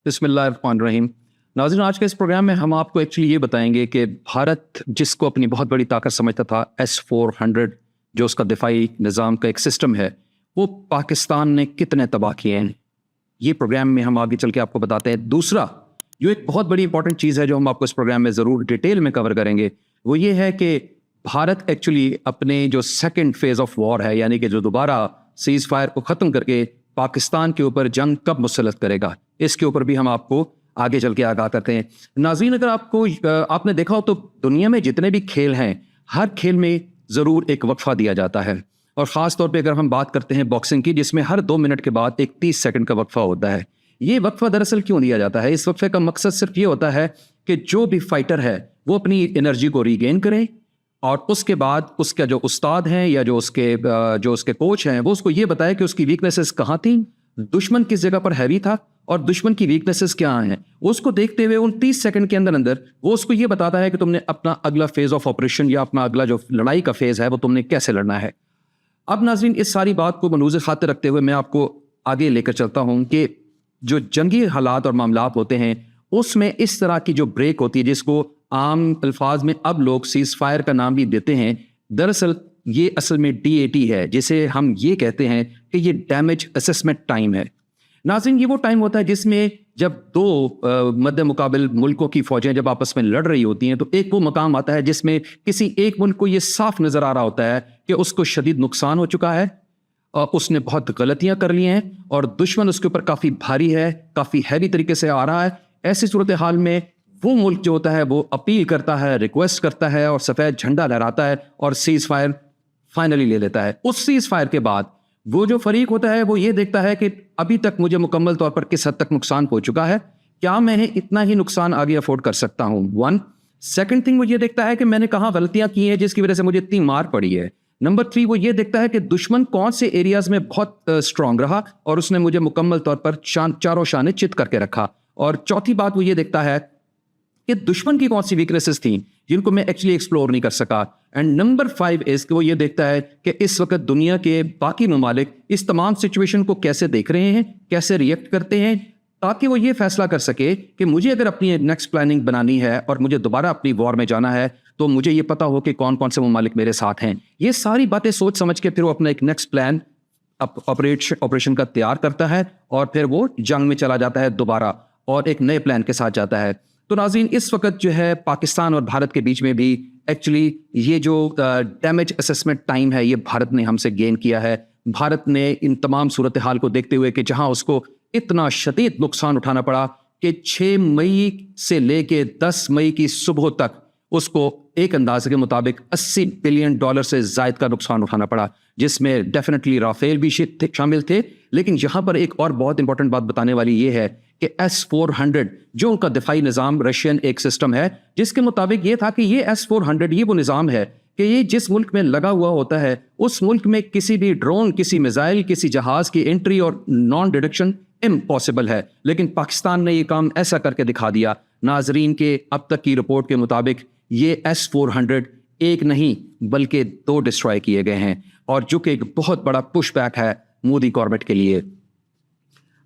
बिस्मिल्लाहिर्रहमानिर्रहीम। नाज़रीन, आज के इस प्रोग्राम में हम आपको एक्चुअली ये बताएंगे कि भारत जिसको अपनी बहुत बड़ी ताकत समझता था, S-400 जो उसका दिफाई निज़ाम का एक सिस्टम है, वो पाकिस्तान ने कितने तबाह किए हैं, ये प्रोग्राम में हम आगे चल के आपको बताते हैं। दूसरा जो एक बहुत बड़ी इंपॉर्टेंट चीज़ है जो हम आपको इस प्रोग्राम में ज़रूर डिटेल में कवर करेंगे, वो ये है कि भारत एक्चुअली अपने जो सेकेंड फेज़ ऑफ वॉर है, यानी कि जो दोबारा सीज़ फायर को ख़त्म करके पाकिस्तान के ऊपर जंग कब मुसल्लत करेगा, इसके ऊपर भी हम आपको आगे चल के आगाह करते हैं। नाज़रीन, अगर आपने देखा हो तो दुनिया में जितने भी खेल हैं, हर खेल में ज़रूर एक वक्फा दिया जाता है, और ख़ास तौर पे अगर हम बात करते हैं बॉक्सिंग की, जिसमें हर 2 मिनट के बाद एक 30 सेकंड का वक्फा होता है। ये वक्फा दरअसल क्यों दिया जाता है? इस वक्फे का मकसद सिर्फ ये होता है कि जो भी फाइटर है वो अपनी एनर्जी को रीगेन करे, और उसके बाद उसका जो उस्ताद हैं या जो उसके कोच हैं वो उसको ये बताए कि उसकी वीकनेसेस कहाँ थी, दुश्मन किस जगह पर हैवी था और दुश्मन की वीकनेसेस क्या हैं। उसको देखते हुए उन 30 सेकंड के अंदर अंदर वो उसको ये बताता है कि तुमने अपना अगला फेज़ ऑफ ऑपरेशन या अपना अगला जो लड़ाई का फेज़ है वो तुमने कैसे लड़ना है। अब नाज़रीन, इस सारी बात को मनूज़ खातिर रखते हुए मैं आपको आगे लेकर चलता हूँ कि जो जंगी हालात और मामलात होते हैं उसमें इस तरह की जो ब्रेक होती है, जिसको आम अल्फाज में अब लोग सीज़ फायर का नाम भी देते हैं, दरअसल ये असल में DAT है, जिसे हम ये कहते हैं कि ये डैमेज असेसमेंट टाइम है। नाज़रीन, ये वो टाइम होता है जिसमें जब दो मद्दे मुकाबिल मुल्कों की फ़ौजें जब आपस में लड़ रही होती हैं तो एक वो मकाम आता है जिसमें किसी एक मुल्क को ये साफ नज़र आ रहा होता है कि उसको शदीद नुकसान हो चुका है और उसने बहुत गलतियां कर ली हैं और दुश्मन उसके ऊपर काफ़ी भारी है, काफ़ी हैवी तरीके से आ रहा है। ऐसी सूरत हाल में वो मुल्क जो होता है वो अपील करता है, रिक्वेस्ट करता है और सफ़ेद झंडा लहराता है और सीज़ फायर फाइनली ले लेता है। उस सीज़ फायर के बाद वो जो फरीक होता है वो ये देखता है कि अभी तक मुझे मुकम्मल तौर पर किस हद तक नुकसान पहुंच चुका है, क्या मैं इतना ही नुकसान आगे अफोर्ड कर सकता हूँ। वन सेकंड थिंग वो ये देखता है कि मैंने कहाँ गलतियां की हैं जिसकी वजह से मुझे इतनी मार पड़ी है। नंबर 3 वो ये देखता है कि दुश्मन कौन से एरियाज में बहुत स्ट्रांग रहा और उसने मुझे मुकम्मल तौर पर चारों शाने चित करके रखा। और चौथी बात वो ये देखता है कि दुश्मन की कौन सी वीकनेसेस थी जिनको मैं एक्चुअली एक्सप्लोर नहीं कर सका। एंड नंबर 5 इज कि वो ये देखता है कि इस वक्त दुनिया के बाकी ममालिक इस तमाम सिचुएशन को कैसे देख रहे हैं, कैसे रिएक्ट करते हैं, ताकि वो ये फैसला कर सके कि मुझे अगर अपनी नेक्स्ट प्लानिंग बनानी है और मुझे दोबारा अपनी वॉर में जाना है तो मुझे ये पता हो कि कौन कौन से ममालिक मेरे साथ हैं। ये सारी बातें सोच समझ के फिर वो अपना एक नेक्स्ट प्लान ऑपरेशन का तैयार करता है और फिर वो जंग में चला जाता है दोबारा और एक नए प्लान के साथ जाता है। तो नाज़रीन, इस वक्त जो है पाकिस्तान और भारत के बीच में भी एक्चुअली ये जो डैमेज असेसमेंट टाइम है ये भारत ने हमसे गेन किया है। भारत ने इन तमाम सूरत हाल को देखते हुए कि जहां उसको इतना शदीद नुकसान उठाना पड़ा कि 6 मई से लेके 10 मई की सुबह तक उसको एक अंदाजे के मुताबिक $80 बिलियन से ज़ायद का नुकसान उठाना पड़ा, जिसमें डेफिनेटली राफेल भी शामिल थे। लेकिन यहाँ पर एक और बहुत इंपॉर्टेंट बात बताने वाली ये है कि S-400 जो उनका दिफाई निज़ाम रशियन एक सिस्टम है, जिसके मुताबिक ये था कि ये S-400 ये वो निज़ाम है कि ये जिस मुल्क में लगा हुआ होता है उस मुल्क में किसी भी ड्रोन, किसी मिसाइल, किसी जहाज़ की एंट्री और नॉन डिटेक्शन इम्पॉसिबल है। लेकिन पाकिस्तान ने ये काम ऐसा करके दिखा दिया। नाजरीन, के अब तक की रिपोर्ट के मुताबिक ये S-400 एक नहीं बल्कि 2 डिस्ट्रॉय किए गए हैं, और जो कि एक बहुत बड़ा पुश बैक है मोदी गवर्नमेंट के लिए।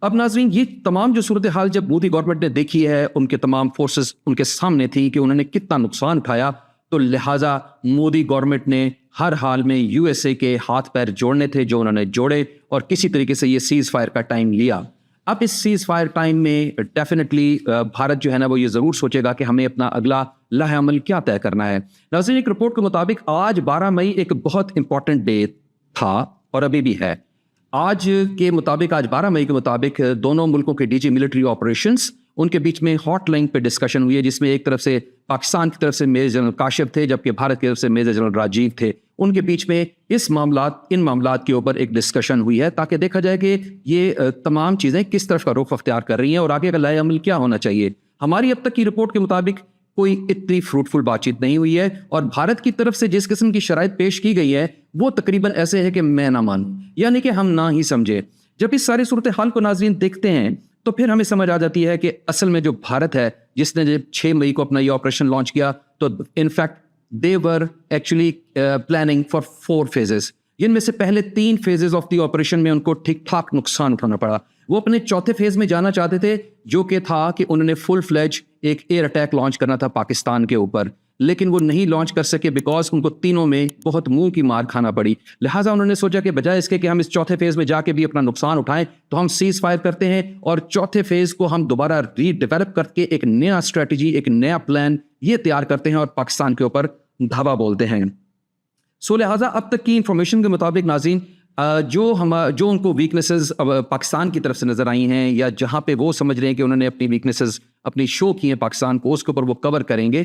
अब नाजरीन, ये तमाम जो सूरत हाल जब मोदी गवर्नमेंट ने देखी है, उनके तमाम फोर्सेस उनके सामने थी कि उन्होंने कितना नुकसान उठाया, तो लिहाजा मोदी गवर्नमेंट ने हर हाल में USA के हाथ पैर जोड़ने थे जो उन्होंने जोड़े और किसी तरीके से ये सीज़ फायर का टाइम लिया। अब इस सीज़ फायर टाइम में डेफिनेटली भारत जो है ना वो ये ज़रूर सोचेगा कि हमें अपना अगला लाहे अमल क्या तय करना है। नाज़रीन, एक रिपोर्ट के मुताबिक आज 12 मई एक बहुत इंपॉर्टेंट डे था और अभी भी है। आज 12 मई के मुताबिक दोनों मुल्कों के DG मिलिट्री ऑपरेशंस उनके बीच में हॉटलाइन पे डिस्कशन हुई है, जिसमें एक तरफ से पाकिस्तान की तरफ से मेजर जनरल काशिफ थे जबकि भारत की तरफ से मेजर जनरल राजीव थे। उनके बीच में इन मामलात के ऊपर एक डिस्कशन हुई है ताकि देखा जाए कि ये तमाम चीज़ें किस तरफ का रुख अख्तियार कर रही हैं और आगे का लाए अमल क्या होना चाहिए। हमारी अब तक की रिपोर्ट के मुताबिक कोई इतनी फ्रूटफुल बातचीत नहीं हुई है और भारत की तरफ से जिस किस्म की शराइत पेश की गई है वो तकरीबन ऐसे है कि मैं ना मानूं, यानी कि हम ना ही समझे। जब इस सारी सूरत हाल को नाजरीन देखते हैं तो फिर हमें समझ आ जाती है कि असल में जो भारत है जिसने जब 6 मई को अपना ये ऑपरेशन लॉन्च किया तो in fact they were actually planning for 4 phases, जिनमें से पहले 3 फेजेस ऑफ द ऑपरेशन में उनको ठीक ठाक नुकसान उठाना पड़ा। وہ اپنے چوتھے فیز میں جانا چاہتے تھے، جو کہ تھا کہ انہوں نے فل فلیج ایک ایئر اٹیک لانچ کرنا تھا پاکستان کے اوپر، لیکن وہ نہیں لانچ کر سکے بیکاز ان کو تینوں میں بہت منہ کی مار کھانا پڑی. لہٰذا انہوں نے سوچا کہ بجائے اس کے کہ ہم اس چوتھے فیز میں جا کے بھی اپنا نقصان اٹھائیں، تو ہم سیز فائر کرتے ہیں اور چوتھے فیز کو ہم دوبارہ ری ڈیولپ کر کے ایک نیا اسٹریٹجی، ایک نیا پلان یہ تیار کرتے ہیں اور پاکستان کے اوپر دھاوا بولتے ہیں. سو لہٰذا اب تک کی انفارمیشن کے مطابق ناظرین، جو ان کو ویکنیسز پاکستان کی طرف سے نظر آئی ہیں، یا جہاں پہ وہ سمجھ رہے ہیں کہ انہوں نے اپنی ویکنیسز اپنی شو کی ہیں پاکستان کو، اس کے اوپر وہ کور کریں گے.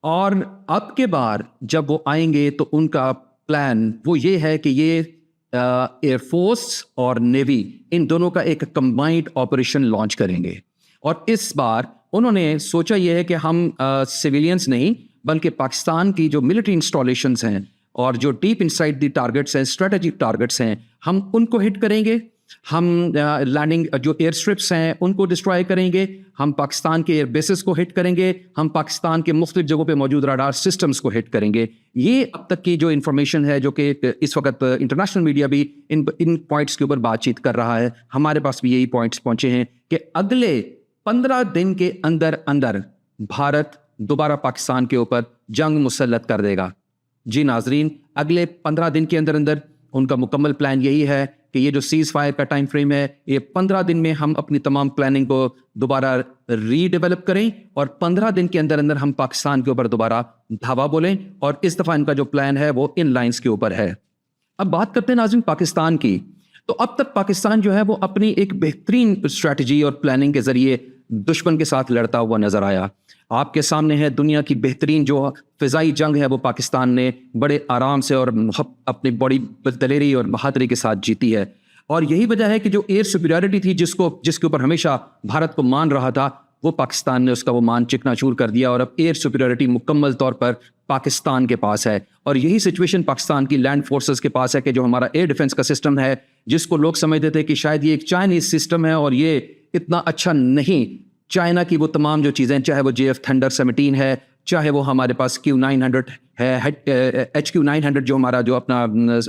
اور اب کے بار جب وہ آئیں گے تو ان کا پلان وہ یہ ہے کہ یہ ایئر فورس اور نیوی ان دونوں کا ایک کمبائنڈ آپریشن لانچ کریں گے. اور اس بار انہوں نے سوچا یہ ہے کہ ہم سویلینس نہیں بلکہ پاکستان کی جو ملٹری انسٹالیشنز ہیں اور جو ڈیپ انسائڈ دی ٹارگٹس ہیں، اسٹریٹجک ٹارگٹس ہیں، ہم ان کو ہٹ کریں گے. ہم لینڈنگ جو ایئر اسٹرپس ہیں ان کو ڈسٹرائے کریں گے، ہم پاکستان کے ایئر بیسز کو ہٹ کریں گے، ہم پاکستان کے مختلف جگہوں پہ موجود راڈار سسٹمز کو ہٹ کریں گے. یہ اب تک کی جو انفارمیشن ہے، جو کہ اس وقت انٹرنیشنل میڈیا بھی ان پوائنٹس کے اوپر بات چیت کر رہا ہے، ہمارے پاس بھی یہی پوائنٹس پہنچے ہیں کہ اگلے 15 دن کے اندر اندر بھارت دوبارہ پاکستان کے اوپر جنگ مسلط کر دے گا. جی ناظرین، اگلے 15 دن کے اندر اندر ان کا مکمل پلان یہی ہے کہ یہ جو سیز فائر کا ٹائم فریم ہے، یہ 15 دن میں ہم اپنی تمام پلاننگ کو دوبارہ ری ڈیولپ کریں اور 15 دن کے اندر اندر ہم پاکستان کے اوپر دوبارہ دھاوا بولیں. اور اس دفعہ ان کا جو پلان ہے وہ ان لائنز کے اوپر ہے. اب بات کرتے ہیں ناظرین پاکستان کی. تو اب تک پاکستان جو ہے وہ اپنی ایک بہترین اسٹریٹجی اور پلاننگ کے ذریعے دشمن کے ساتھ لڑتا ہوا نظر آیا. آپ کے سامنے ہے دنیا کی بہترین جو فضائی جنگ ہے، وہ پاکستان نے بڑے آرام سے اور اپنی بڑی دلیری اور بہادری کے ساتھ جیتی ہے. اور یہی وجہ ہے کہ جو ایئر سپیریورٹی تھی جس کے اوپر ہمیشہ بھارت کو مان رہا تھا، وہ پاکستان نے اس کا وہ مان چکنا چور کر دیا اور اب ایئر سپیریورٹی مکمل طور پر پاکستان کے پاس ہے. اور یہی سچویشن پاکستان کی لینڈ فورسز کے پاس ہے کہ جو ہمارا ایئر ڈیفنس کا سسٹم ہے، جس کو لوگ سمجھتے تھے کہ شاید یہ ایک چائنیز سسٹم ہے اور یہ اتنا اچھا نہیں. چائنا کی وہ تمام جو چیزیں، چاہے وہ JF تھنڈر 17 ہے، چاہے وہ ہمارے پاس Q900 ہے، HQ900 جو ہمارا جو اپنا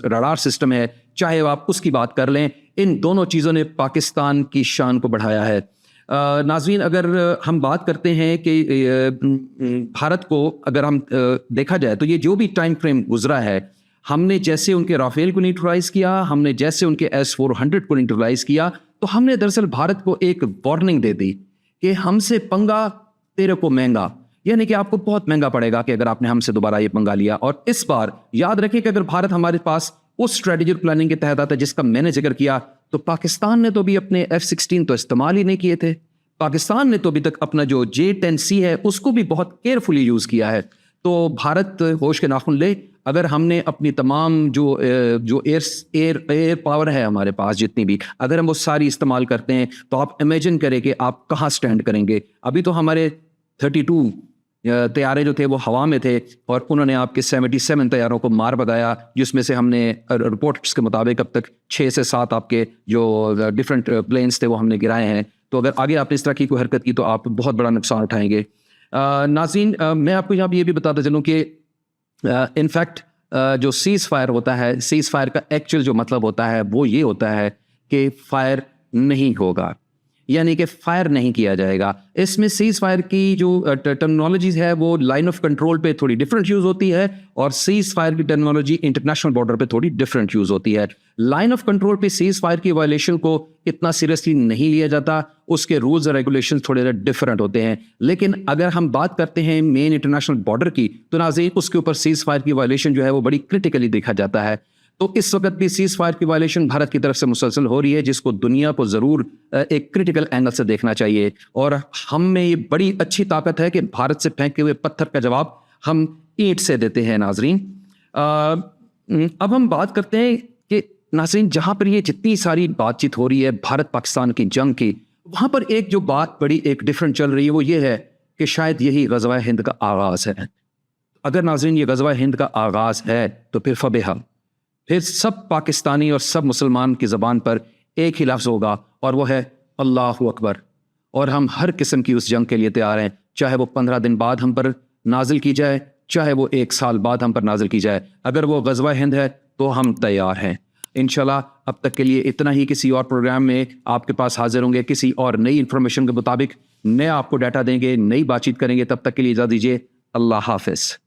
راڈار سسٹم ہے، چاہے وہ آپ اس کی بات کر لیں، ان دونوں چیزوں نے پاکستان کی شان کو بڑھایا ہے. ناظرین، اگر ہم بات کرتے ہیں کہ بھارت کو اگر ہم دیکھا جائے تو یہ جو بھی ٹائم فریم گزرا ہے، ہم نے جیسے ان کے رافیل کو نیوٹرلائز کیا، ہم نے جیسے ان کے S-400 کو نیوٹرلائز کیا، تو ہم نے دراصل بھارت کو ایک وارننگ دے دی کہ ہم سے پنگا تیرے کو مہنگا، یعنی کہ آپ کو بہت مہنگا پڑے گا کہ اگر آپ نے ہم سے دوبارہ یہ پنگا لیا. اور اس بار یاد رکھیں کہ اگر بھارت ہمارے پاس اس اسٹریٹجک پلاننگ کے تحت آتا ہے جس کا میں نے ذکر کیا، تو پاکستان نے تو بھی اپنے F-16 تو استعمال ہی نہیں کیے تھے. پاکستان نے تو ابھی تک اپنا جو J-10C ہے اس کو بھی بہت کیئرفلی یوز کیا ہے. تو بھارت ہوش کے ناخن لے، اگر ہم نے اپنی تمام جو ایئر پاور ہے ہمارے پاس جتنی بھی، اگر ہم وہ ساری استعمال کرتے ہیں تو آپ امیجن کریں کہ آپ کہاں سٹینڈ کریں گے. ابھی تو ہمارے 32 طیارے جو تھے وہ ہوا میں تھے اور انہوں نے آپ کے 77 طیاروں کو مار بگایا، جس میں سے ہم نے رپورٹس کے مطابق اب تک 6 سے 7 آپ کے جو ڈفرینٹ پلینس تھے وہ ہم نے گرائے ہیں. تو اگر آگے آپ نے اس طرح کی کوئی حرکت کی تو آپ بہت بڑا نقصان اٹھائیں گے. ناظرین، میں آپ کو یہاں یہ بھی بتاتا چلوں کہ انفیکٹ جو سیز فائر ہوتا ہے، سیز فائر کا ایکچوئل جو مطلب ہوتا ہے وہ یہ ہوتا ہے کہ فائر نہیں ہوگا، یعنی کہ فائر نہیں کیا جائے گا. اس میں سیز فائر کی جو ٹرمنالوجیز ہے وہ لائن آف کنٹرول پہ تھوڑی ڈفرینٹ یوز ہوتی ہے اور سیز فائر کی ٹرمنالوجی انٹرنیشنل بارڈر پہ تھوڑی ڈفرینٹ یوز ہوتی ہے. لائن آف کنٹرول پہ سیز فائر کی وائلیشن کو اتنا سیریسلی نہیں لیا جاتا، اس کے رولز اور ریگولیشن تھوڑے سے ڈفرینٹ ہوتے ہیں. لیکن اگر ہم بات کرتے ہیں مین انٹرنیشنل بارڈر کی، تو ناظرین اس کے اوپر سیز فائر کی وائلیشن جو ہے وہ بڑی کرٹیکلی دیکھا جاتا ہے. تو اس وقت بھی سیز فائر کی وائلیشن بھارت کی طرف سے مسلسل ہو رہی ہے، جس کو دنیا کو ضرور ایک کرٹیکل اینگل سے دیکھنا چاہیے. اور ہم میں یہ بڑی اچھی طاقت ہے کہ بھارت سے پھینکے ہوئے پتھر کا جواب ہم اینٹ سے دیتے ہیں. ناظرین، اب ہم بات کرتے ہیں کہ ناظرین جہاں پر یہ جتنی ساری بات چیت ہو رہی ہے بھارت پاکستان کی جنگ کی، وہاں پر ایک جو بات بڑی ایک ڈفرینٹ چل رہی ہے وہ یہ ہے کہ شاید یہی غزوہ ہند کا آغاز ہے. اگر ناظرین یہ غزوہ ہند کا آغاز ہے تو پھر فبہا، پھر سب پاکستانی اور سب مسلمان کی زبان پر ایک ہی لفظ ہوگا اور وہ ہے اللہ اکبر. اور ہم ہر قسم کی اس جنگ کے لیے تیار ہیں، چاہے وہ 15 دن بعد ہم پر نازل کی جائے، چاہے وہ 1 سال بعد ہم پر نازل کی جائے. اگر وہ غزوہ ہند ہے تو ہم تیار ہیں. انشاءاللہ اب تک کے لیے اتنا ہی. کسی اور پروگرام میں آپ کے پاس حاضر ہوں گے کسی اور نئی انفارمیشن کے مطابق. نیا آپ کو ڈیٹا دیں گے, نئی بات چیت کریں گے. تب تک کے لیے اجازت دیجیے. اللہ حافظ.